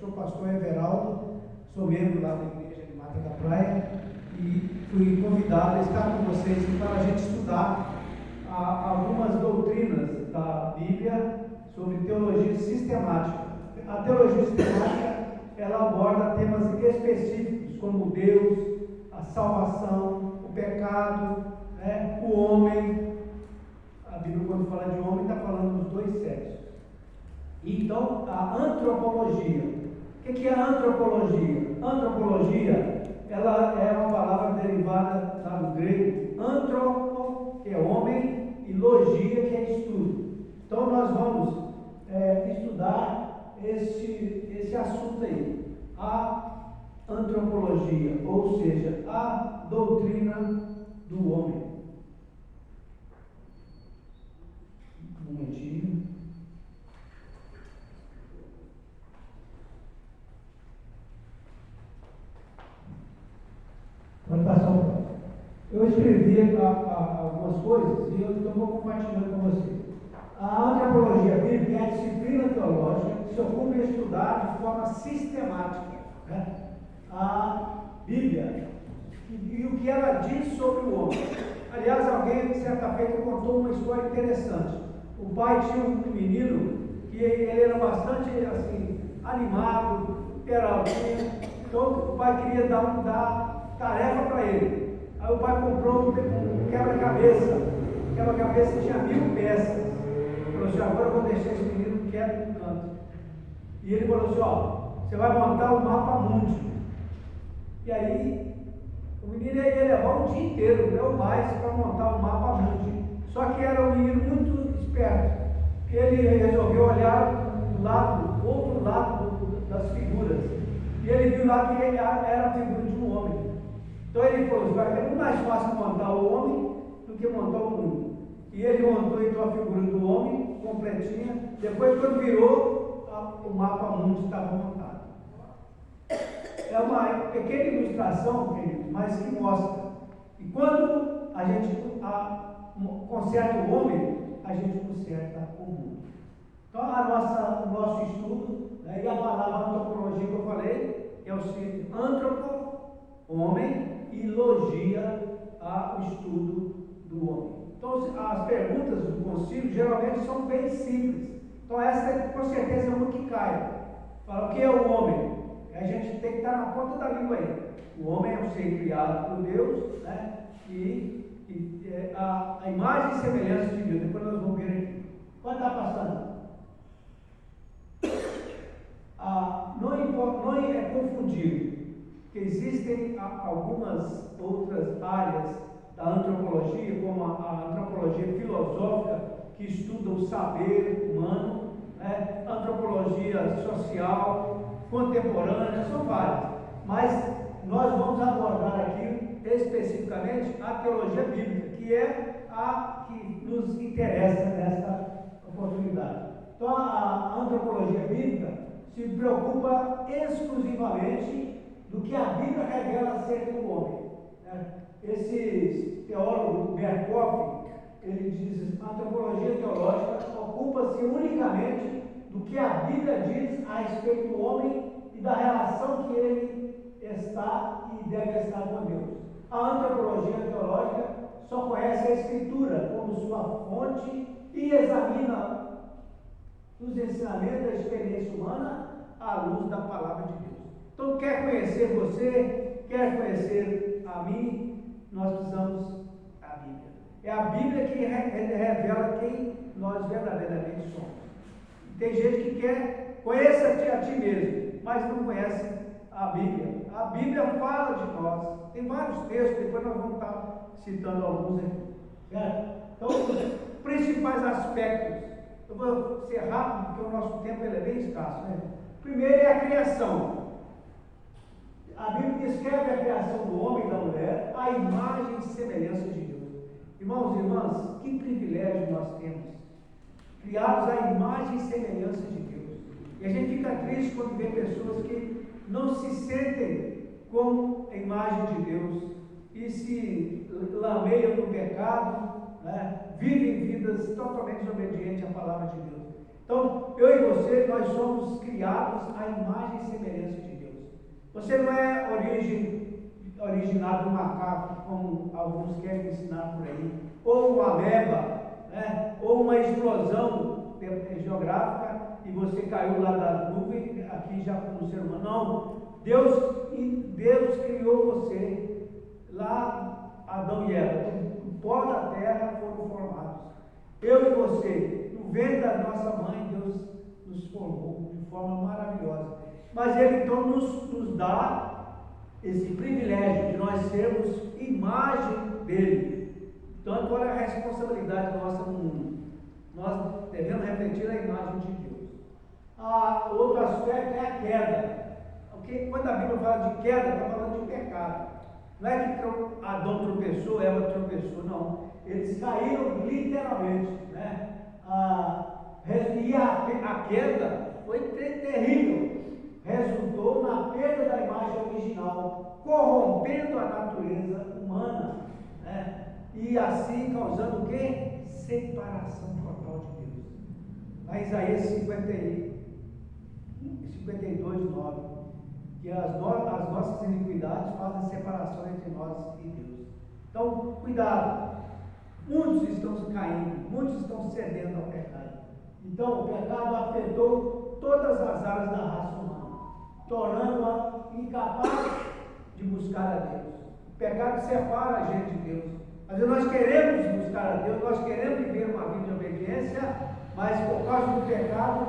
sou pastor Everaldo, sou membro lá da igreja de Mata da Praia e fui convidado a estar com vocês para a gente estudar algumas doutrinas da Bíblia sobre teologia sistemática. A teologia sistemática, ela aborda temas específicos como Deus, a salvação, o pecado, o homem. A Bíblia, quando fala de homem, está falando dos dois sexos. Então, a antropologia. O que é a antropologia? Antropologia, ela é uma palavra derivada do grego antropo, que é homem, e logia, que é estudo. Então, nós vamos estudar esse assunto aí, a antropologia, ou seja, a doutrina do homem. Um momentinho. Pode passar um pouco. Eu escrevi algumas coisas e eu vou compartilhando com vocês. A antropologia bíblica é a disciplina teológica que se ocupa em estudar de forma sistemática a Bíblia e o que ela diz sobre o homem. Aliás, alguém, certa feita, contou uma história interessante. O pai tinha um menino que ele era bastante assim, animado, peraltinho. Então o pai queria dar tarefa para ele. Aí o pai comprou um quebra-cabeça. O quebra-cabeça tinha 1000 peças. Ele falou assim: agora eu vou deixar esse menino quieto no canto. E ele falou assim: você vai montar o mapa mundi. E aí o menino ia levar o dia inteiro, ou mais, para montar o mapa mundi. Só que era um menino muito esperto. Ele resolveu olhar o outro lado das figuras. E ele viu lá que era a figura de um homem. Então ele falou assim: é muito mais fácil montar o homem do que montar o mundo. E ele montou então a figura do homem, completinha. Depois, quando virou, o mapa mundo estava montado. É uma pequena ilustração, queridos, mas que mostra que quando a gente conserta o homem, a gente conserta o mundo. Então, o nosso estudo, e a palavra antropologia que eu falei, é o seguinte: antropo, homem, e logia, o estudo do homem. Então, as perguntas do concílio geralmente são bem simples. Então, essa com certeza é uma que cai. Fala: o que é o homem? A gente tem que estar na ponta da língua aí. O homem é um ser criado por Deus, e a imagem e semelhança de Deus. Depois nós vamos ver aqui. Pode estar passando. Não é confundir que existem algumas outras áreas da antropologia, como a antropologia filosófica, que estuda o saber humano, antropologia social, contemporânea, são várias. Mas nós vamos abordar aqui especificamente a teologia bíblica, que é a que nos interessa nesta oportunidade. Então, a antropologia bíblica se preocupa exclusivamente do que a Bíblia revela acerca do homem. Esse teólogo Berkhoff, ele diz: a antropologia teológica ocupa-se unicamente do que a Bíblia diz a respeito do homem e da relação que ele está e deve estar com Deus. A antropologia teológica só conhece a Escritura como sua fonte e examina os ensinamentos da experiência humana à luz da palavra de Deus. Então, quer conhecer você, quer conhecer a mim, nós precisamos da Bíblia. É a Bíblia que revela quem nós verdadeiramente somos. Tem gente que quer, conheça-te a ti mesmo, mas não conhece a Bíblia. A Bíblia fala de nós. Tem vários textos, depois nós vamos estar citando alguns aqui. Certo? Então, os principais aspectos. Eu vou ser rápido, porque o nosso tempo ele é bem escasso. Primeiro é a criação. A Bíblia descreve a criação do homem e da mulher, a imagem e semelhança de Deus. Irmãos e irmãs, que privilégio nós temos, criados à imagem e semelhança de Deus. E a gente fica triste quando vê pessoas que não se sentem como a imagem de Deus e se lameiam no pecado, vivem vidas totalmente desobedientes à palavra de Deus. Então, eu e você, nós somos criados à imagem e semelhança de Deus. Você não é originado do macaco, como alguns querem ensinar por aí, ou uma ameba, né? Ou uma explosão geográfica e você caiu lá da nuvem, aqui já como ser humano. Não, Deus criou você, lá Adão e Eva, do pó da terra foram formados. Eu e você, no ventre da nossa mãe, Deus nos formou de forma maravilhosa. Mas Ele então nos dá esse privilégio de nós sermos imagem dele. Então, qual é a responsabilidade nossa no mundo? Nós devemos refletir a imagem de Deus. Outro aspecto é a queda. Okay? Quando a Bíblia fala de queda, está falando de pecado. Não é que Adão tropeçou, Eva tropeçou, não. Eles caíram literalmente, né? E a queda foi terrível. Resultou na perda da imagem original, corrompendo a natureza humana, né? E assim causando o quê? Separação total de Deus. Na Isaías 52, 9, que as nossas iniquidades fazem separação entre nós e Deus. Então, cuidado. Muitos estão caindo, muitos estão cedendo ao pecado. Então, o pecado afetou todas as áreas da raça humana, tornando-a incapaz de buscar a Deus. O pecado separa a gente de Deus. Às vezes nós queremos buscar a Deus, nós queremos viver uma vida de obediência, mas por causa do pecado,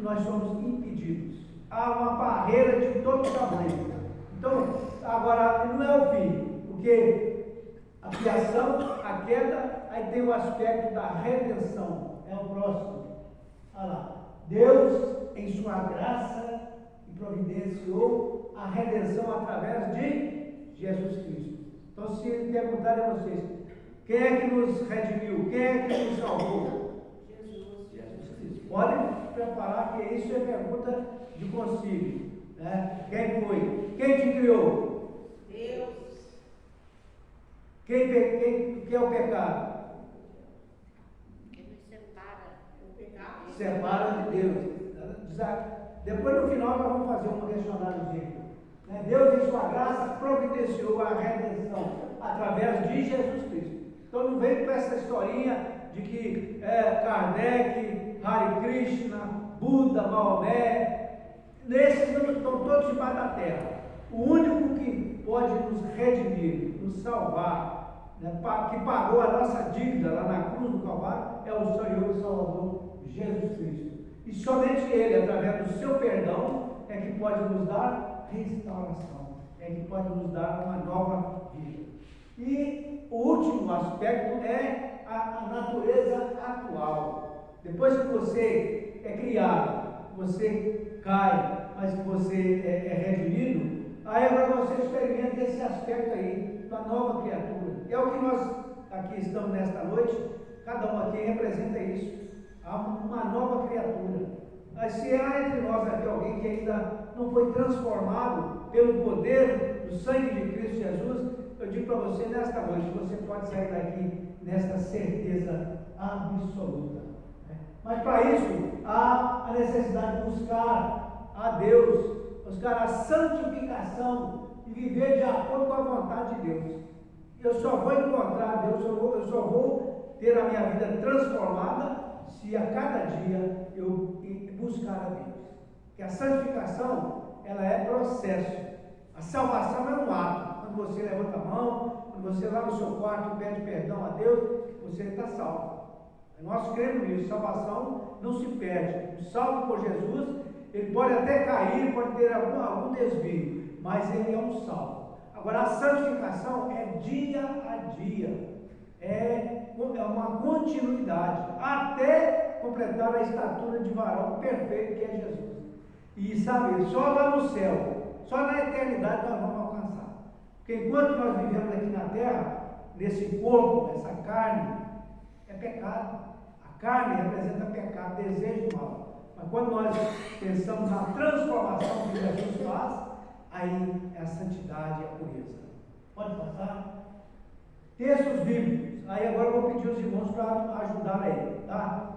nós somos impedidos. Há uma barreira de todo tamanho. Então, agora, não é o fim, porque a criação, a queda, aí tem o aspecto da redenção, é o próximo. Olha lá, Deus, em sua graça, providenciou a redenção através de Jesus Cristo. Então, se perguntarem a vocês, quem é que nos redimiu? Quem é que nos salvou? Jesus Cristo. Podem preparar que isso é pergunta de concílio, né? Quem foi? Quem te criou? Deus. Quem é o pecado? Quem nos separa? O pecado. Separa de Deus. Depois no final nós vamos fazer um questionáriozinho. Deus, em sua graça, providenciou a redenção através de Jesus Cristo. Então não vem com essa historinha de que Kardec, Hare Krishna, Buda, Maomé, esses estão todos debaixo da terra. O único que pode nos redimir, nos salvar, que pagou a nossa dívida lá na cruz do Calvário, é o Senhor e Salvador Jesus Cristo. E somente Ele, através do seu perdão, é que pode nos dar restauração, é que pode nos dar uma nova vida. E o último aspecto é a natureza atual. Depois que você é criado, você cai, mas que você é redimido, aí agora você experimenta esse aspecto aí da nova criatura. É o que nós aqui estamos nesta noite, cada um aqui representa isso. Há uma nova criatura. Mas se há entre nós aqui alguém que ainda não foi transformado pelo poder do sangue de Cristo Jesus, eu digo para você nesta noite, você pode sair daqui nesta certeza absoluta. Mas para isso, há a necessidade de buscar a Deus, buscar a santificação e viver de acordo com a vontade de Deus. Eu só vou encontrar Deus, eu só vou ter a minha vida transformada se a cada dia eu buscar a Deus. Porque a santificação, ela é processo. A salvação é um ato. Quando você levanta a mão, quando você lá no seu quarto pede perdão a Deus, você está salvo. Nós cremos nisso. Salvação não se perde. O salvo por Jesus, ele pode até cair, pode ter algum desvio, mas ele é um salvo. Agora, a santificação é dia a dia. É uma continuidade, até completar a estatura de varão perfeito que é Jesus. E sabe, só lá no céu, só na eternidade nós vamos alcançar. Porque enquanto nós vivemos aqui na terra, nesse corpo, nessa carne, é pecado. A carne representa pecado, desejo mal. Mas quando nós pensamos na transformação que Jesus faz, aí é a santidade e a pureza. Pode passar? Textos bíblicos. Aí agora eu vou pedir aos irmãos para ajudar aí, tá?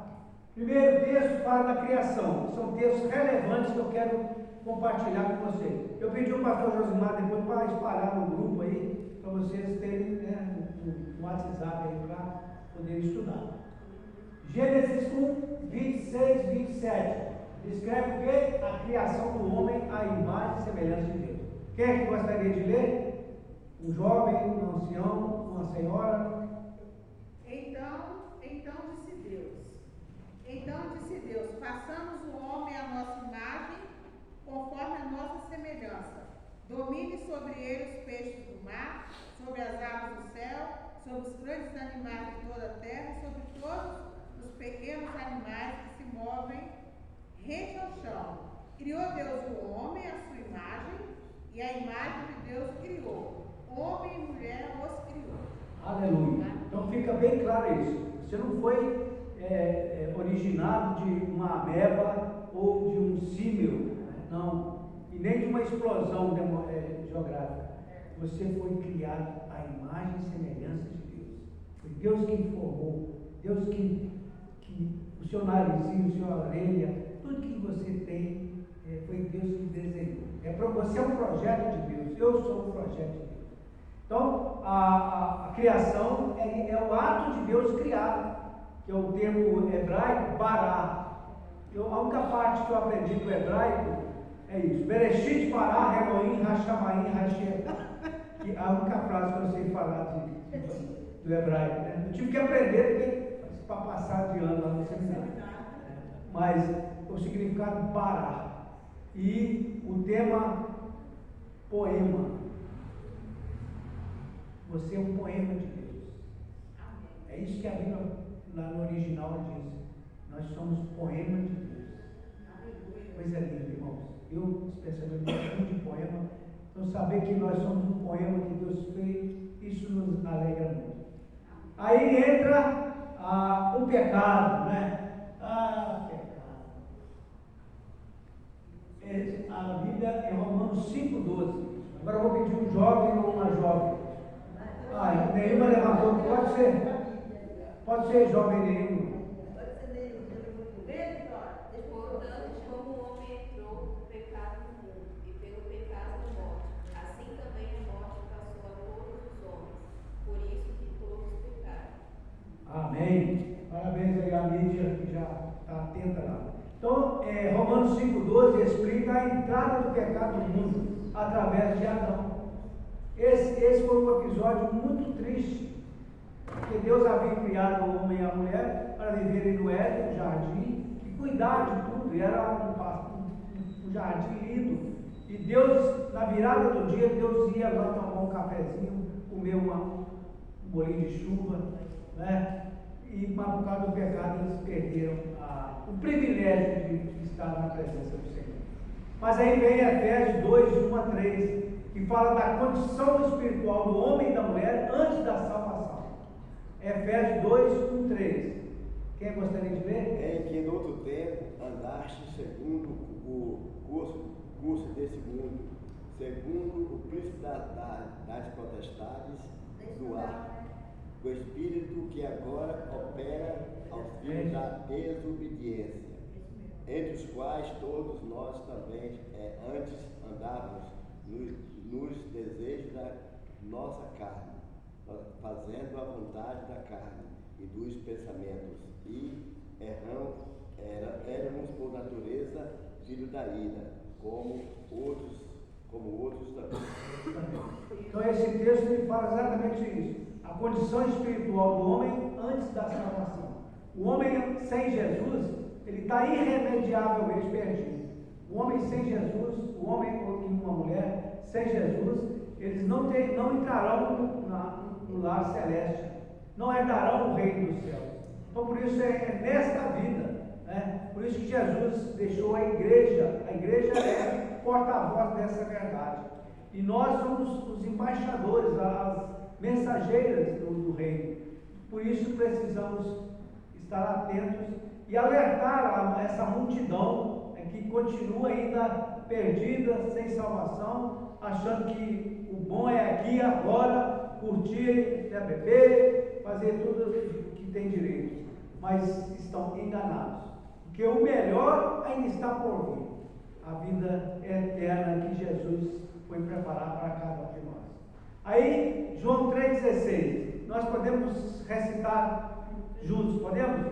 1 Primeiro texto fala da criação. São textos relevantes que eu quero compartilhar com vocês. Eu pedi ao pastor Josimar depois para espalhar no grupo aí, para vocês terem, né, no WhatsApp aí para poder estudar. Gênesis 1, 26, 27. Descreve o que? A criação do homem à imagem e semelhança de Deus. Quem é que gostaria de ler? Um jovem, um ancião, uma senhora? Então disse Deus, façamos o homem à nossa imagem, conforme a nossa semelhança. Domine sobre ele os peixes do mar, sobre as aves do céu, sobre os grandes animais de toda a terra, sobre todos os pequenos animais que se movem rente ao chão. Criou Deus o homem à sua imagem, e a imagem de Deus criou. Homem e mulher os criou. Aleluia. Então fica bem claro isso. Você não foi originado de uma ameba ou de um símil, não, e nem de uma explosão geográfica. Você foi criado à imagem e semelhança de Deus. Foi Deus que informou, Deus que o seu narizinho, a sua orelha, tudo que você tem, foi Deus que desenhou. Você é um projeto de Deus, eu sou um projeto de Deus. Então, a criação é o ato de Deus criar, que é o termo hebraico, bará. A única parte que eu aprendi do hebraico é isso. Bereshit, bará, Elohim, Hashamayim, Hashem. Que a única frase que eu sei falar do hebraico. Né? Eu tive que aprender para passar de ano lá no seminário. Mas o significado bará. E o tema poema. Você é um poema de Deus. É isso que a Bíblia lá no original diz. Nós somos poema de Deus. Coisa linda, irmãos. Eu, especialmente, gosto de poema. Então, saber que nós somos um poema que Deus fez, isso nos alegra muito. Aí entra o pecado, né? Pecado. A Bíblia é Romanos 5,12. Agora eu vou pedir um jovem ou uma jovem. Nenhuma levantou. Pode ser jovem nenhuma. Portanto, como o homem entrou, o pecado no mundo, e pelo pecado a morte, assim também a morte passou a todos os homens, por isso que todos pecaram. Amém. Parabéns aí a Lídia, que já está atenta lá. Então, Romanos 5,12 explica a entrada do pecado no mundo através de Adão. Esse foi um episódio muito triste, porque Deus havia criado o homem e a mulher para viverem no Éden, no jardim, e cuidar de tudo, e era um jardim lindo. E Deus, na virada do dia, Deus ia lá tomar um cafezinho, comer um bolinho de chuva, né? Mas por causa do pecado eles perderam o privilégio de estar na presença do Senhor. Mas aí vem Efésios 2, 1 a 3, que fala da condição espiritual do homem e da mulher antes da salvação. Efésios 2, 1, 3. Quem gostaria de ler? Em que no outro tempo andaste segundo o curso desse mundo, segundo o príncipe das potestades do ar, o espírito que agora opera aos filhos da desobediência, entre os quais todos nós também antes andávamos nos desejos da nossa carne, fazendo a vontade da carne e dos pensamentos, e éramos por natureza filhos da ira, como outros também. Então esse texto ele fala exatamente isso, a condição espiritual do homem antes da salvação. O homem sem Jesus, ele está irremediavelmente perdido. O homem sem Jesus, o homem e uma mulher sem Jesus, eles não entrarão no lar celeste, não herdarão o reino dos céus. Então por isso é nesta vida, né? Por isso que Jesus deixou a igreja é porta-voz dessa verdade. E nós somos os embaixadores, as mensageiras do reino. Por isso precisamos estar atentos e alertar essa multidão que continua ainda perdida, sem salvação, achando que o bom é aqui e agora, curtir, beber, fazer tudo o que tem direito, mas estão enganados. porque o melhor ainda está por vir, a vida eterna que Jesus foi preparar para cada um de nós. Aí, João 3,16, nós podemos recitar juntos, podemos?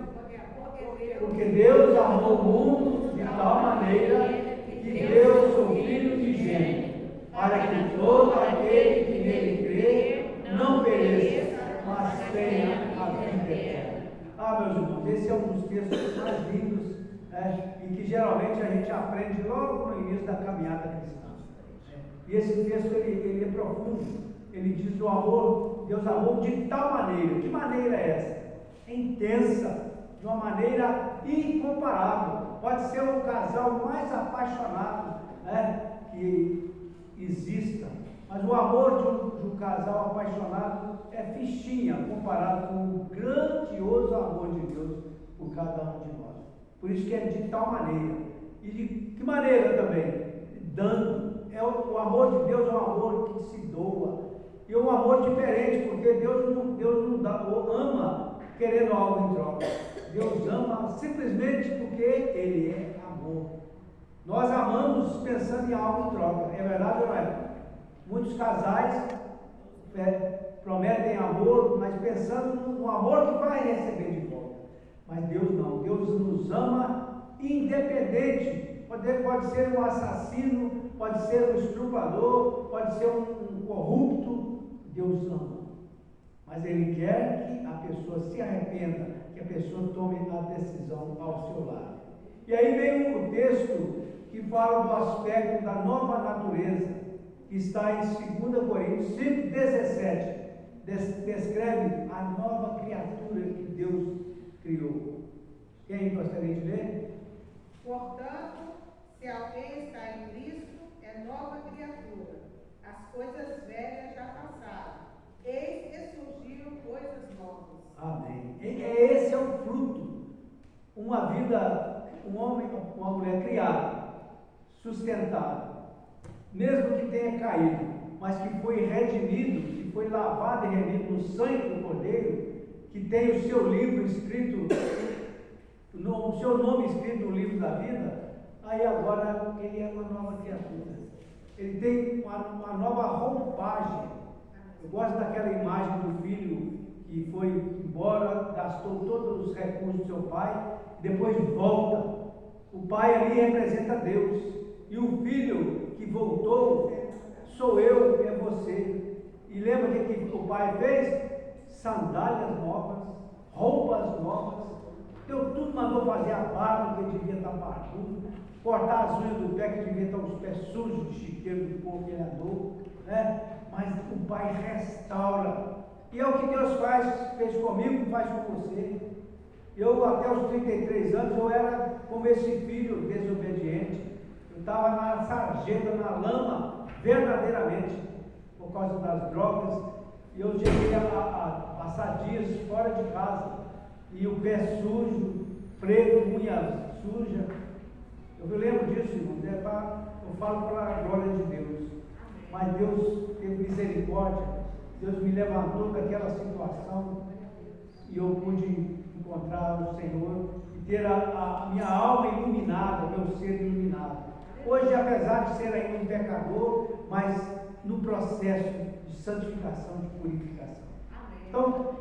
Porque Deus amou o mundo de tal maneira que deu o seu Filho unigênito, para que todo aquele que nele crê não pereça, mas tenha a vida eterna. Ah, meus irmãos, esse é um dos textos mais lindos, né, e que geralmente a gente aprende logo no início da caminhada cristã. E esse texto ele é profundo. Ele diz o amor, Deus amou de tal maneira. Que maneira é essa? É intensa, de uma maneira incomparável. Pode ser o casal mais apaixonado, né, que exista. Mas o amor de um casal apaixonado é fichinha comparado com o grandioso amor de Deus por cada um de nós. Por isso que é de tal maneira. E de que maneira também? Dando. O amor de Deus é um amor que se doa. E um amor diferente, porque Deus não dá, ou ama querendo algo em troca. Deus ama simplesmente porque Ele é amor. Nós amamos pensando em algo em troca. É verdade ou não é? Muitos casais prometem amor, mas pensando no amor que vai receber de volta. Mas Deus não. Deus nos ama independente. Pode ser um assassino, pode ser um estuprador, pode ser um corrupto. Deus ama. Mas Ele quer que a pessoa se arrependa, que a pessoa tome a decisão ao seu lado. E aí vem o texto que fala do aspecto da nova natureza, que está em 2 Coríntios 5,17. Descreve a nova criatura que Deus criou. Quem gostaria de ler? Portanto, se alguém está em Cristo, é nova criatura. As coisas velhas já passaram, eis que surgiram coisas novas. Amém. Esse é o fruto. Uma vida, um homem, uma mulher criada, sustentada, mesmo que tenha caído, mas que foi redimido, que foi lavado e remido no sangue do Cordeiro, que tem o seu livro escrito, o seu nome escrito no livro da vida, aí agora ele é uma nova criatura. Ele tem uma nova roupagem. Eu gosto daquela imagem do filho que foi embora, gastou todos os recursos do seu pai, depois volta. O pai ali representa Deus. E o filho que voltou, sou eu, é você. E lembra o que o pai fez? Sandálias novas, roupas novas. Deu tudo, mandou fazer a barba que devia estar barbudo, cortar as unhas do pé que devia estar os pés sujos de chiqueiro do povo que ele andou, né? Mas o Pai restaura. E é o que Deus fez comigo e faz com você. Eu até os 33 anos eu era como esse filho desobediente. Eu estava na sarjeta, na lama, verdadeiramente, por causa das drogas. E eu cheguei a passar dias fora de casa. E o pé sujo, preto, unha suja. Eu me lembro disso, irmãos. Eu falo para a glória de Deus. Mas Deus teve misericórdia. Deus me levantou daquela situação. E eu pude encontrar o Senhor e ter a minha alma iluminada, o meu ser iluminado. Hoje, apesar de ser ainda um pecador, mas no processo de santificação, de purificação. Então,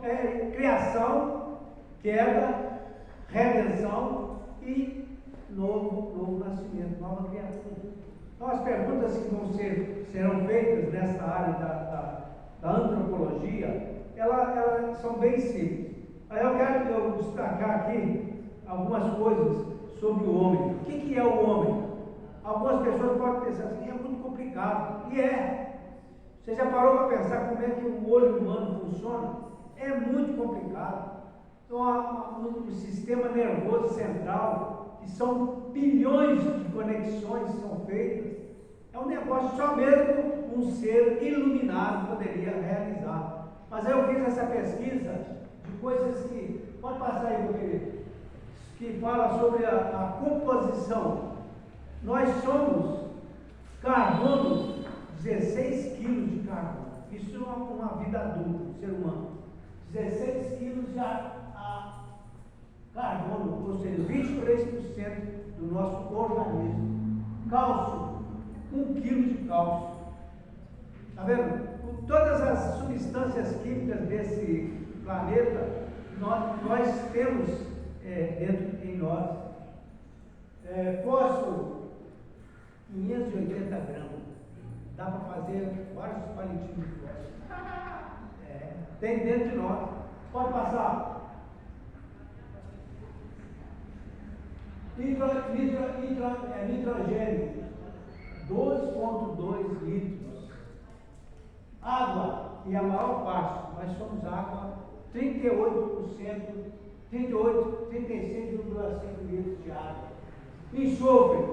criação, queda, redenção e novo nascimento, nova criatura. Então, as perguntas que serão feitas nessa área da antropologia, elas são bem simples. Aí eu quero destacar aqui algumas coisas sobre o homem. O que é o homem? Algumas pessoas podem pensar assim, é muito complicado. E é. Você já parou para pensar como é que o olho humano funciona? É muito complicado. Então, há um sistema nervoso central, que são bilhões de conexões que são feitas. É um negócio só mesmo um ser iluminado poderia realizar. Mas aí eu fiz essa pesquisa de coisas que, pode passar aí, meu querido, que fala sobre a composição. Nós somos carbono, 16 quilos de carbono. Isso é uma vida adulta, um ser humano. 16 quilos de carbono, ou seja, 23% do nosso organismo. Cálcio, 1 quilo de cálcio. Está vendo? Com todas as substâncias químicas desse planeta, nós temos dentro em nós. Fósforo, 580 gramas. Dá para fazer vários palitinhos de fósforo. Tem dentro de nós. Pode passar. Nitrogênio, 12,2 litros. Água, e a maior parte, nós somos água, 38%, 36,5 litros de água. Enxofre,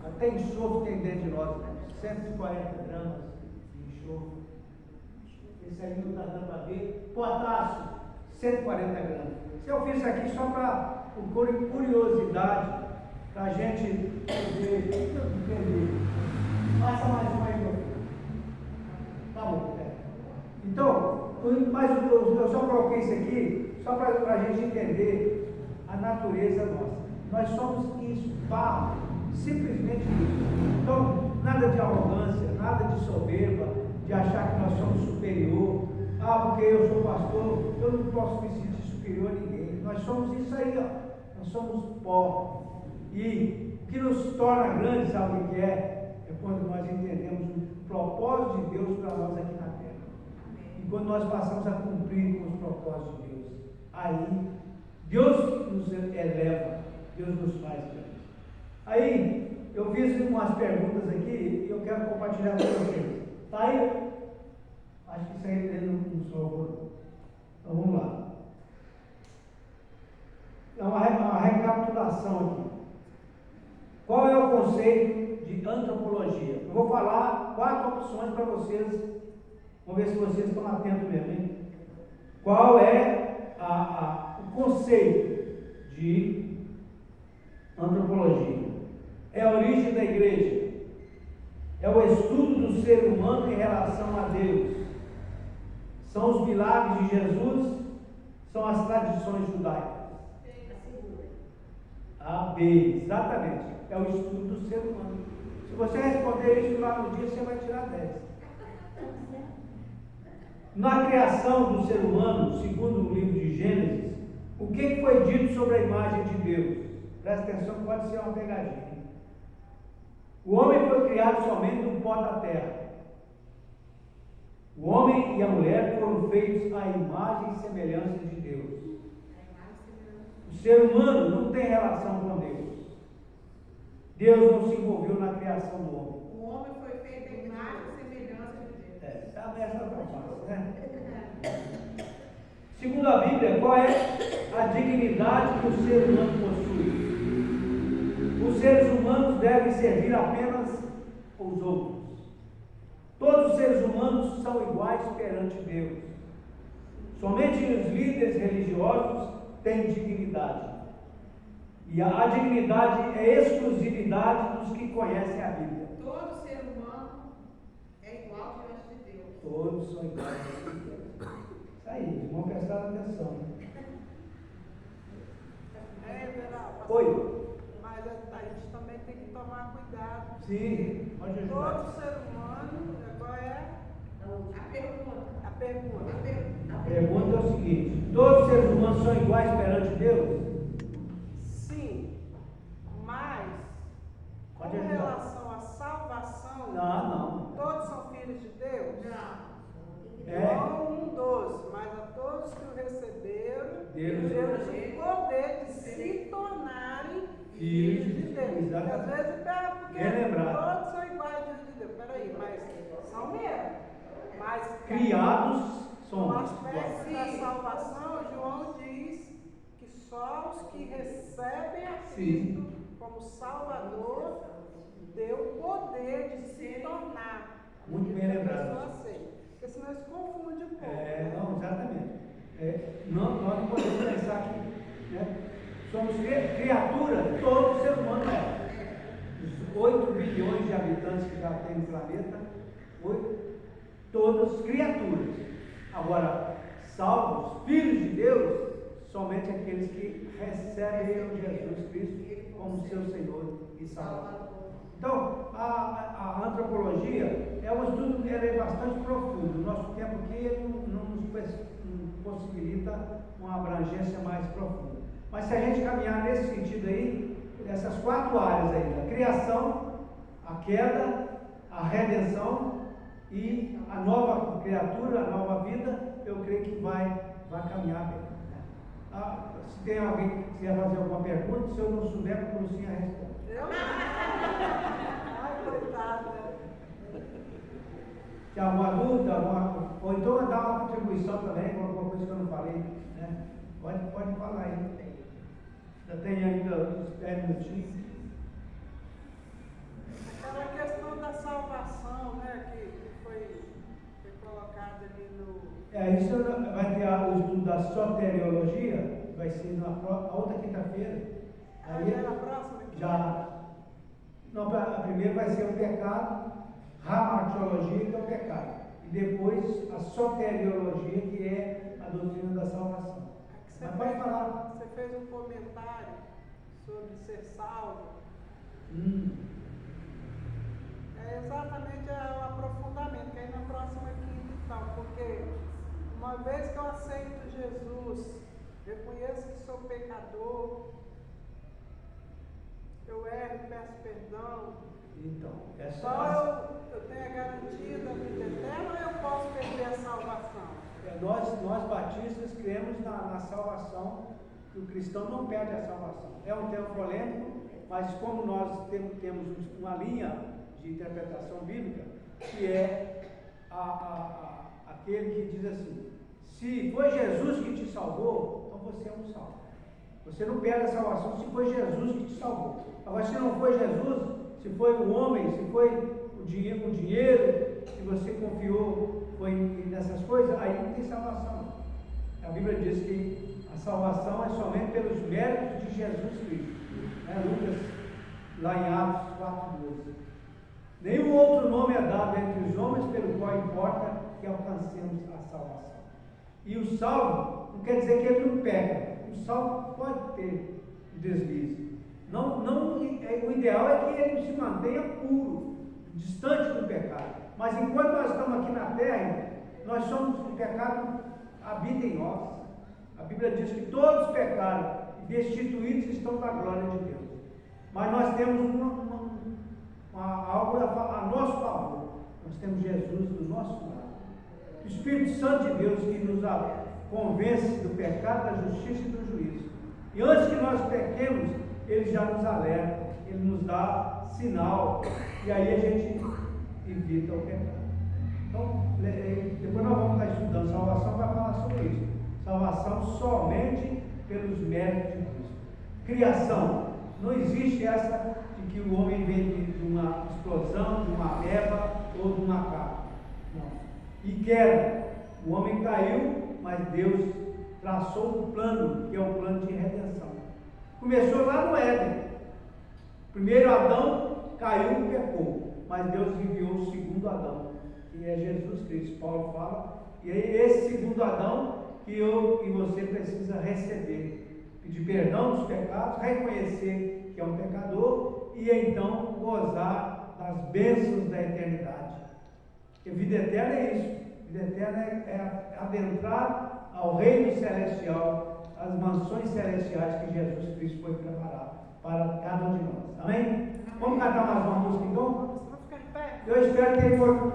até enxofre tem dentro de nós, né? 140 gramas de enxofre. Esse aí não está dando para ver. Potássio, 140 gramas. Eu fiz isso aqui só para curiosidade, para a gente poder entender. Passa mais uma aí, meu filho. Tá bom. Então, mas eu só coloquei isso aqui só para a gente entender a natureza nossa. Nós somos isso, barro, simplesmente isso. Então, nada de arrogância, nada de soberba, de achar que nós somos superior. Porque eu sou pastor, eu não posso me sentir superior a ninguém. Nós somos isso aí, ó. Nós somos pó. E o que nos torna grandes, sabe o que é? É quando nós entendemos o propósito de Deus para nós aqui na terra. E quando nós passamos a cumprir com os propósitos de Deus, aí Deus nos eleva, Deus nos faz grandes. Aí eu fiz umas perguntas aqui e eu quero compartilhar com vocês. Tá aí? Acho que isso aí ele não sobrou. Então vamos lá. É uma recapitulação aqui. Qual é o conceito de antropologia? Eu vou falar 4 opções para vocês. Vamos ver se vocês estão atentos mesmo, hein? Qual é o conceito de antropologia? É a origem da igreja. É o estudo do ser humano em relação a Deus. São os milagres de Jesus, são as tradições judaicas. A B, exatamente. É o estudo do ser humano. Se você responder isso lá no dia, você vai tirar 10. Na criação do ser humano, segundo o livro de Gênesis, o que foi dito sobre a imagem de Deus? Presta atenção, pode ser uma pegadinha. O homem foi criado somente do pó da terra. O homem e a mulher foram feitos à imagem e semelhança de Deus. O ser humano não tem relação com Deus. Deus não se envolveu na criação do homem. O homem foi feito à imagem e semelhança de Deus. Sabe essa fácil, né? Segundo a Bíblia, qual é a dignidade que o ser humano possui? Os seres humanos devem servir apenas os outros. Todos os seres humanos são iguais perante Deus. Somente os líderes religiosos têm dignidade. E a dignidade é exclusividade dos que conhecem a Bíblia. Todo ser humano é igual diante de Deus. Todos são iguais diante de Deus. Isso aí, irmão, prestar atenção. Oi. Mas a gente também tem que tomar cuidado. Sim, pode ajudar. Todo ser humano, qual é A pergunta. a pergunta? A pergunta é o seguinte: todos os seres humanos são iguais perante Deus? Sim, mas com Pode ajudar. relação à salvação, Não. todos são filhos de Deus? Não. João 1,12, mas a todos que o receberam, Deus deu o poder de se tornarem filhos filhos de de Deus. Deus. Exatamente. Porque às vezes, porque Relembrado. todos são iguais diante de Deus. Peraí, mas são mesmo. Mas Criados no somos aspecto iguais. da salvação, João diz que só os que recebem a Sim. Cristo como Salvador deu o poder de se tornar. Muito bem lembrado. Porque senão se confunde um pouco. Não, exatamente. Nós não podemos pensar que somos criaturas, todo ser humano é. Os 8 bilhões de habitantes que já tem no planeta, todas criaturas. Agora, salvos, filhos de Deus, somente aqueles que recebem Jesus Cristo como seu Senhor e Salvador. Então, a antropologia é um estudo que é bastante profundo. O nosso tempo aqui não nos possibilita uma abrangência mais profunda. Mas se a gente caminhar nesse sentido aí, essas 4 áreas aí, a criação, a queda, a redenção e a nova criatura, a nova vida, eu creio que vai caminhar bem. Se tem alguém que quiser fazer alguma pergunta, se eu não souber, a Lucinha responde. Ai, coitada. Tem alguma dúvida? Ou então dar uma contribuição também, com alguma coisa que eu não falei, né? Pode falar aí. Já tem ainda uns 10 minutinhos. Aquela questão da salvação, né, que foi colocada ali no... Isso vai ter o estudo da soteriologia, vai ser na outra quinta-feira. Aí já na próxima? Já. Não, a primeira vai ser o pecado, ramartiologia, que é o pecado. E depois a soteriologia, que é a doutrina da salvação. Mas pode falar. Você fez um comentário sobre ser salvo. É exatamente o aprofundamento, que aí na próxima quinta e tal, porque uma vez que eu aceito Jesus, reconheço que sou pecador, eu erro, peço perdão. Então, só eu tenho a garantia da vida eterna ou eu posso perder a salvação? Nós batistas cremos na salvação, que o cristão não perde a salvação. É um termo polêmico, mas como nós temos uma linha de interpretação bíblica, que é aquele que diz assim: se foi Jesus que te salvou, então você é um salvo. Você não perde a salvação se foi Jesus que te salvou. Agora, se não foi Jesus, se foi o homem, se foi o dinheiro que você confiou, foi nessas coisas, aí não tem salvação. A Bíblia diz que a salvação é somente pelos méritos de Jesus Cristo. Lucas, lá em Atos 4:12. Nenhum outro nome é dado entre os homens pelo qual importa que alcancemos a salvação. E o salvo não quer dizer que ele não peca. O salvo pode ter deslize. O ideal é que ele se mantenha puro, distante do pecado. Mas enquanto nós estamos aqui na terra, nós somos, o pecado habita em nós. A Bíblia diz que todos pecaram e destituídos estão da glória de Deus. Mas nós temos algo a nosso favor. Nós temos Jesus do nosso lado. O Espírito Santo de Deus que nos convence do pecado, da justiça e do juízo. E antes que nós pequemos, ele já nos alerta, ele nos dá sinal, e aí a gente evita o pecado. Então, depois nós vamos estar estudando salvação para falar sobre isso. Salvação somente pelos méritos de Cristo. Criação. Não existe essa de que o homem vem de uma explosão, de uma ameba ou de um macaco. Não. E queda. O homem caiu, mas Deus traçou um plano, que é o plano de redenção. Começou lá no Éden. Primeiro Adão caiu e pecou, mas Deus enviou o segundo Adão, que é Jesus Cristo. Paulo fala, e é esse segundo Adão que eu e você precisa receber, pedir perdão dos pecados, reconhecer que é um pecador e então gozar das bênçãos da eternidade. Porque vida eterna é isso. Vida eterna é adentrar ao reino celestial, as mansões celestiais que Jesus Cristo foi preparado para cada um de nós. Amém? Vamos cantar mais uma música então? Vamos ficar em pé. Eu espero que ele for